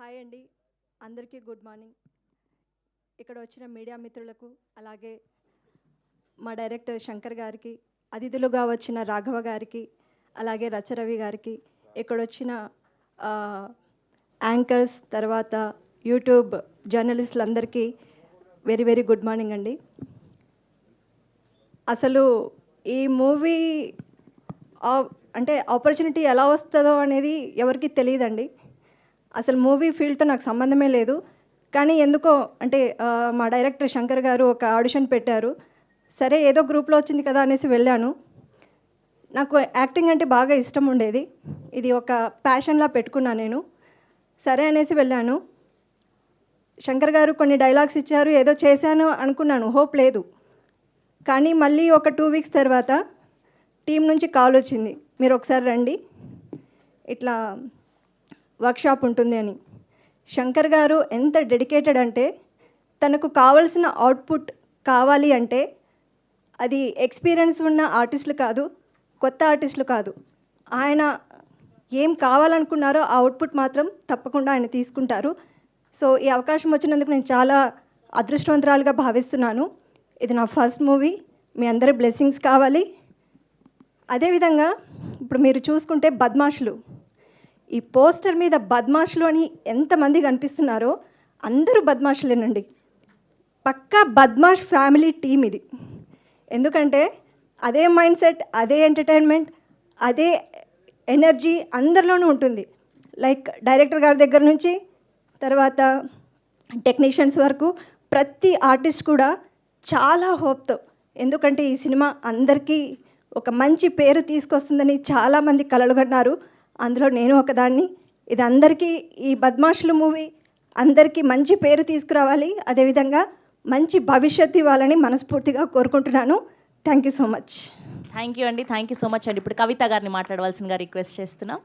Hi అండి, అందరికీ good morning. ఇక్కడ వచ్చిన మీడియా మిత్రులకు, అలాగే మా డైరెక్టర్ శంకర్ గారికి, అతిథులుగా వచ్చిన రాఘవ గారికి, అలాగే రచరవి గారికి, ఇక్కడ వచ్చిన యాంకర్స్, తర్వాత యూట్యూబ్ జర్నలిస్టులందరికీ వెరీ వెరీ గుడ్ మార్నింగ్ అండి. అసలు ఈ మూవీ అంటే ఆపర్చునిటీ ఎలా వస్తుందో అనేది ఎవరికి తెలియదండి. అసలు మూవీ ఫీల్డ్తో నాకు సంబంధమే లేదు. కానీ ఎందుకో అంటే మా డైరెక్టర్ శంకర్ గారు ఒక ఆడిషన్ పెట్టారు. సరే ఏదో గ్రూప్లో వచ్చింది కదా అనేసి వెళ్ళాను. నాకు యాక్టింగ్ అంటే బాగా ఇష్టం ఉండేది. ఇది ఒక ప్యాషన్లా పెట్టుకున్నాను నేను. సరే అనేసి వెళ్ళాను. శంకర్ గారు కొన్ని డైలాగ్స్ ఇచ్చారు, ఏదో చేశాను అనుకున్నాను, హోప్ లేదు. కానీ మళ్ళీ ఒక 2 వీక్స్ తర్వాత టీం నుంచి కాల్ వచ్చింది, మీరు ఒకసారి రండి, ఇట్లా వర్క్షాప్ ఉంటుంది అని. శంకర్ గారు ఎంత డెడికేటెడ్ అంటే, తనకు కావాల్సిన అవుట్పుట్ కావాలి అంటే అది ఎక్స్పీరియన్స్ ఉన్న ఆర్టిస్టులు కాదు, కొత్త ఆర్టిస్టులు కాదు, ఆయన ఏం కావాలనుకున్నారో ఆ అవుట్పుట్ మాత్రం తప్పకుండా ఆయన తీసుకుంటారు. సో ఈ అవకాశం వచ్చినందుకు నేను చాలా అదృష్టవంతురాలుగా భావిస్తున్నాను. ఇది నా ఫస్ట్ మూవీ, మీ అందరి బ్లెస్సింగ్స్ కావాలి. అదేవిధంగా ఇప్పుడు మీరు చూసుకుంటే బద్మాషులు, ఈ పోస్టర్ మీద బద్మాషులు అని ఎంతమంది కనిపిస్తున్నారో అందరూ బద్మాషులేనండి. పక్కా బద్మాష్ ఫ్యామిలీ టీం ఇది. ఎందుకంటే అదే మైండ్ సెట్, అదే ఎంటర్టైన్మెంట్, అదే ఎనర్జీ అందరిలోనూ ఉంటుంది. లైక్ డైరెక్టర్ గారి దగ్గర నుంచి తర్వాత టెక్నీషియన్స్ వరకు ప్రతి ఆర్టిస్ట్ కూడా చాలా హోప్తో, ఎందుకంటే ఈ సినిమా అందరికీ ఒక మంచి పేరు తీసుకొస్తుందని చాలామంది కలలు కన్నారు. అందులో నేను ఒకదాన్ని. ఇది అందరికీ, ఈ బద్మాషులు మూవీ అందరికీ మంచి పేరు తీసుకురావాలి, అదేవిధంగా మంచి భవిష్యత్తు ఇవ్వాలని మనస్ఫూర్తిగా కోరుకుంటున్నాను. Thank you so much. Thank you అండి, థ్యాంక్ యూ సో మచ్ అండి. ఇప్పుడు కవిత గారిని మాట్లాడవలసిందిగా రిక్వెస్ట్ చేస్తున్నాం.